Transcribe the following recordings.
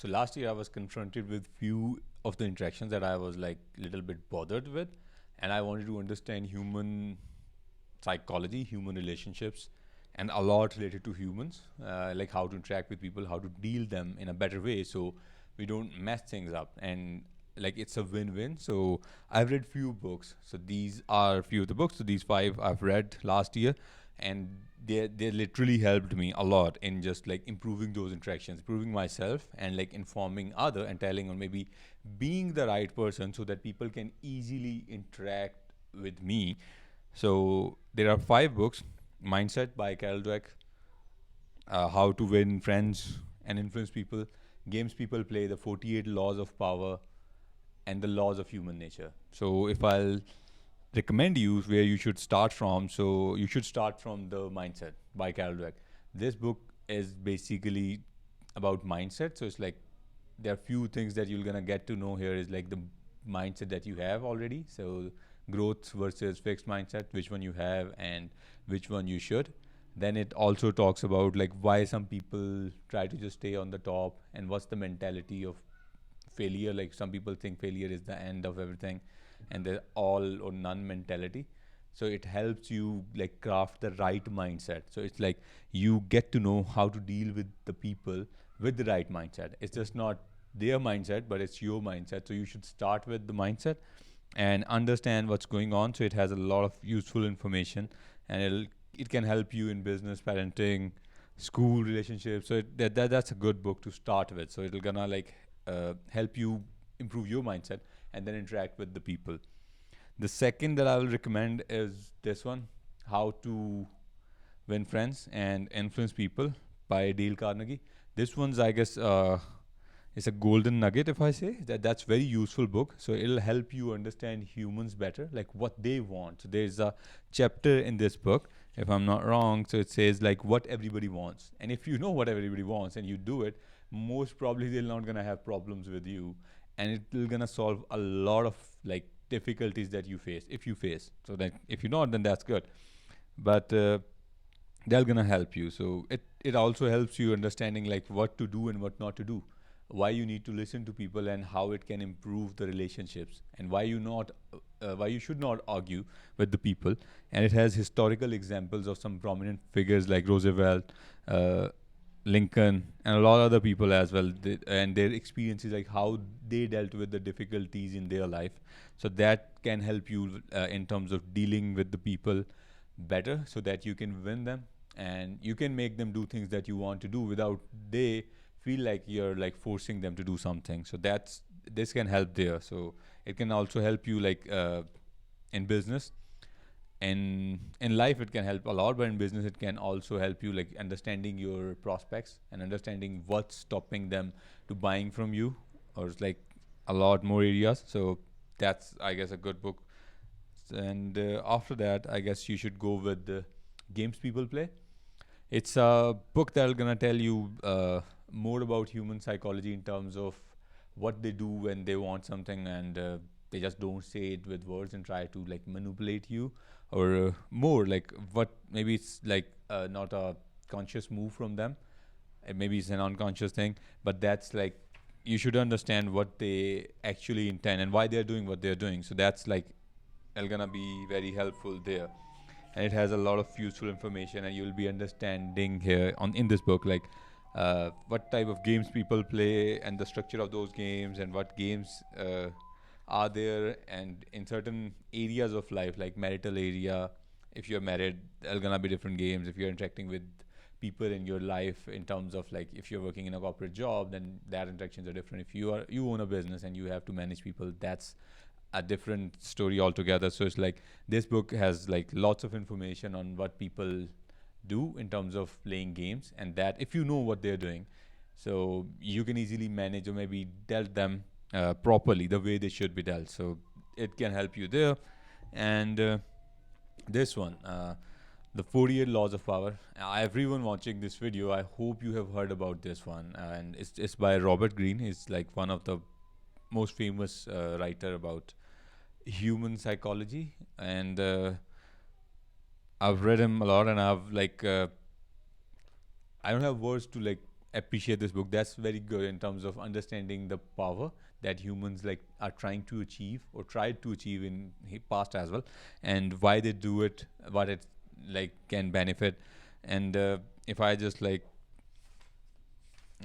So last year I was confronted with few of the interactions that I was like little bit bothered with, and I wanted to understand human psychology, human relationships, and a lot related to humans, like how to interact with people, how to deal them in a better way, so we don't mess things up, and like it's a win-win. So I've read few books. So these are few of the books. So these five I've read last year, and they literally helped me a lot in just like improving those interactions, improving myself, and like informing other and telling, or maybe being the right person so that people can easily interact with me. So there are five books: Mindset by Dweck, How to Win Friends and Influence People, Games People Play, The 48 Laws of Power, and The Laws of Human Nature. So if I'll recommend you where you should start from, so you should start from The Mindset by Carol Dweck. This book is basically about mindset. So it's like there are few things that you're gonna get to know here is like the mindset that you have already. So growth versus fixed mindset, which one you have and which one you should. Then it also talks about like why some people try to just stay on the top and what's the mentality of failure. Like some people think failure is the end of everything, and the all or none mentality. So it helps you like craft the right mindset. So it's like you get to know how to deal with the people with the right mindset. It's just not their mindset, but it's your mindset. So you should start with the mindset and understand what's going on. So it has a lot of useful information, and it can help you in business, parenting, school relationships. So that's a good book to start with. So it'll gonna like help you improve your mindset and then interact with the people. The second that I will recommend is this one: How to Win Friends and Influence People by Dale Carnegie. This one's, I guess, it's a golden nugget, if I say that. That's very useful book. So it'll help you understand humans better, like what they want. So there's a chapter in this book, if I'm not wrong. So it says like what everybody wants, and if you know what everybody wants and you do it, most probably they're not gonna have problems with you, and it will gonna solve a lot of like difficulties that you face if you face. So that if you're not, then that's good. But they're gonna help you. So it also helps you understanding like what to do and what not to do, why you need to listen to people and how it can improve the relationships, and why you should not argue with the people. And it has historical examples of some prominent figures like Roosevelt, uh, Lincoln, and a lot of other people as well, and their experiences, like how they dealt with the difficulties in their life. So that can help you in terms of dealing with the people better, so that you can win them and you can make them do things that you want to do without they feel like you're like forcing them to do something. So that's this can help there. So it can also help you like in business, in life it can help a lot, but in business it can also help you like understanding your prospects and understanding what's stopping them to buying from you, or it's like a lot more areas. So that's, I guess, a good book. And after that, I guess you should go with the Games People Play. It's a book that'll gonna tell you more about human psychology in terms of what they do when they want something, and they just don't say it with words and try to like manipulate you, or more like what maybe it's like not a conscious move from them, and maybe it's an unconscious thing, but that's like you should understand what they actually intend and why they're doing what they're doing. So that's like gonna be very helpful there, and it has a lot of useful information, and you'll be understanding here on in this book like what type of games people play and the structure of those games, and what games are there, and in certain areas of life like marital area. If you're married, there are gonna be different games. If you're interacting with people in your life, in terms of like if you're working in a corporate job, then that interactions are different. If you own a business and you have to manage people, that's a different story altogether. So it's like this book has like lots of information on what people do in terms of playing games, and that if you know what they're doing, so you can easily manage or maybe dealt them properly the way they should be dealt. So it can help you there. And this one, the 48 Laws of Power. Everyone watching this video, I hope you have heard about this one. And it's by Robert Greene. He's like one of the most famous writer about human psychology, and I've read him a lot, and I've like I don't have words to like appreciate this book. That's very good in terms of understanding the power that humans like are trying to achieve or tried to achieve in past as well, and why they do it, what it like can benefit. And if I just like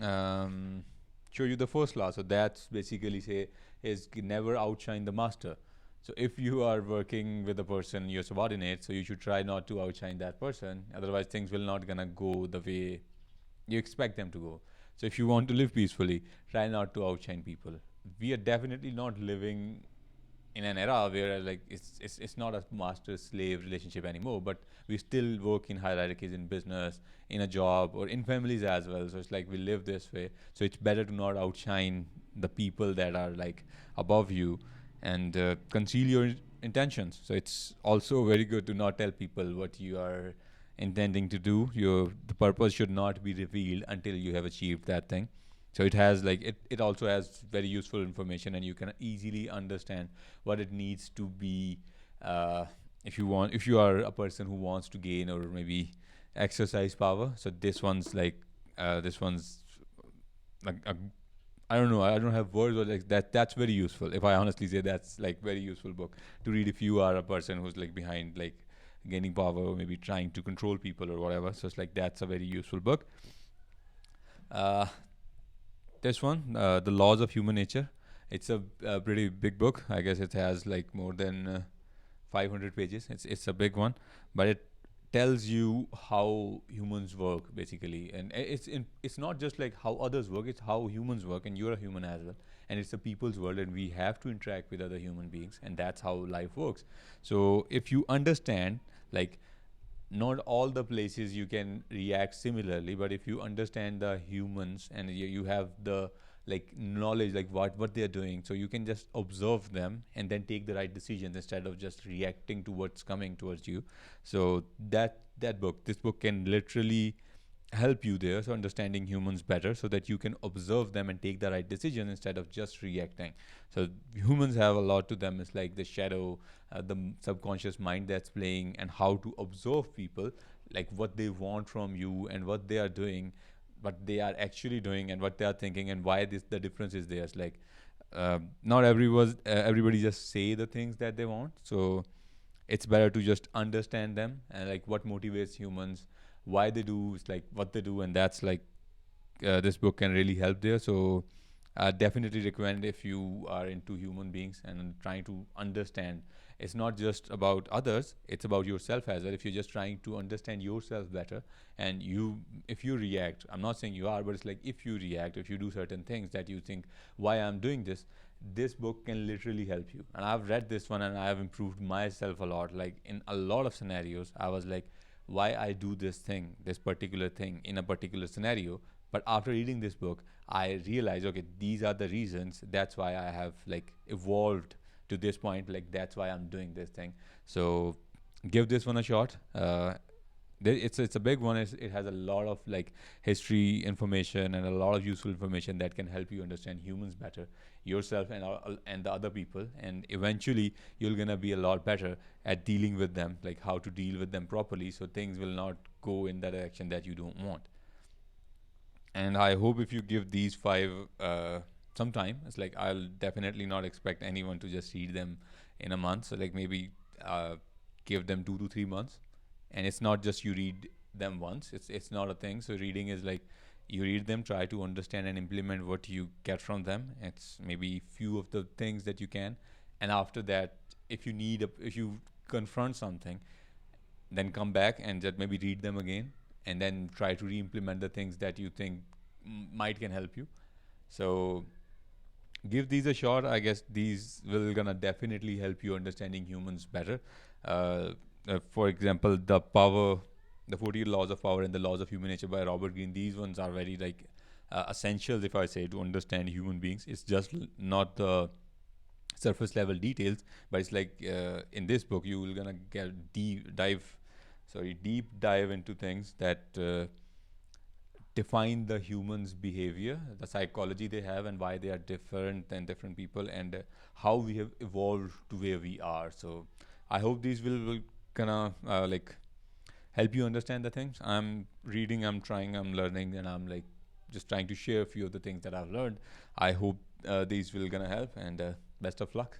um, show you the first law, so that's basically say is never outshine the master. So if you are working with a person, your subordinate, so you should try not to outshine that person. Otherwise, things will not gonna go the way you expect them to go. So if you want to live peacefully, try not to outshine people. We are definitely not living in an era where like it's not a master slave relationship anymore, but we still work in hierarchies in business, in a job, or in families as well. So it's like we live this way, so it's better to not outshine the people that are like above you, and conceal your intentions. So it's also very good to not tell people what you are intending to do. Your the purpose should not be revealed until you have achieved that thing. So it has like it also has very useful information, and you can easily understand what it needs to be. If you are a person who wants to gain or maybe exercise power, so this one's like I don't know, I don't have words, but like that's very useful. If I honestly say, that's like very useful book to read if you are a person who's like behind like gaining power or maybe trying to control people or whatever. So it's like that's a very useful book. uh, this one, The Laws of Human Nature. It's a pretty big book. I guess it has like more than 500 pages. It's a big one, but it tells you how humans work basically, and it's not just like how others work. It's how humans work, and you're a human as well. And it's a people's world, and we have to interact with other human beings, and that's how life works. So if you understand, like, not all the places you can react similarly, but if you understand the humans and you have the like knowledge like what they're doing, so you can just observe them and then take the right decisions instead of just reacting to what's coming towards you. So this book can literally help you there, so understanding humans better so that you can observe them and take the right decision instead of just reacting. So humans have a lot to them. It's like the shadow, the subconscious mind that's playing, and how to observe people, like what they want from you and what they are doing, what they are actually doing and what they are thinking, and why this the difference is there. It's like not everybody just say the things that they want. So it's better to just understand them and like what motivates humans, why they do like what they do, and that's like this book can really help there. So I definitely recommend if you are into human beings and trying to understand. It's not just about others; it's about yourself as well. If you're just trying to understand yourself better, and if you react, I'm not saying you are, but it's like if you react, if you do certain things that you think, why I'm doing this book can literally help you. And I've read this one, and I have improved myself a lot. Like in a lot of scenarios, I was like, why I do this particular thing in a particular scenario. But after reading this book, I realized, okay, these are the reasons. That's why I have like evolved to this point. Like that's why I'm doing this thing. So give this one a shot. It's a big one. It has a lot of like history information and a lot of useful information that can help you understand humans better, yourself and the other people, and eventually you're gonna be a lot better at dealing with them, like how to deal with them properly, so things will not go in the direction that you don't want. And I hope if you give these five some time, it's like I'll definitely not expect anyone to just read them in a month. So like maybe give them 2 to 3 months, and it's not just you read them once. It's not a thing. So reading is like you read them, try to understand and implement what you get from them. It's maybe few of the things that you can, and after that, if you confront something, then come back and just maybe read them again, and then try to re-implement the things that you think might can help you. So give these a shot. I guess these will gonna definitely help you understanding humans better. For example, the 40 laws of power and the laws of human nature by Robert Greene. These ones are very like essentials, if I say, to understand human beings. It's just not the surface level details, but it's like in this book you will gonna get deep dive into things that define the human's behavior, the psychology they have, and why they are different than different people, and how we have evolved to where we are. So I hope these will gonna like help you understand the things. I'm reading, I'm trying, I'm learning, and I'm like just trying to share a few of the things that I've learned. I hope these will gonna help, and best of luck.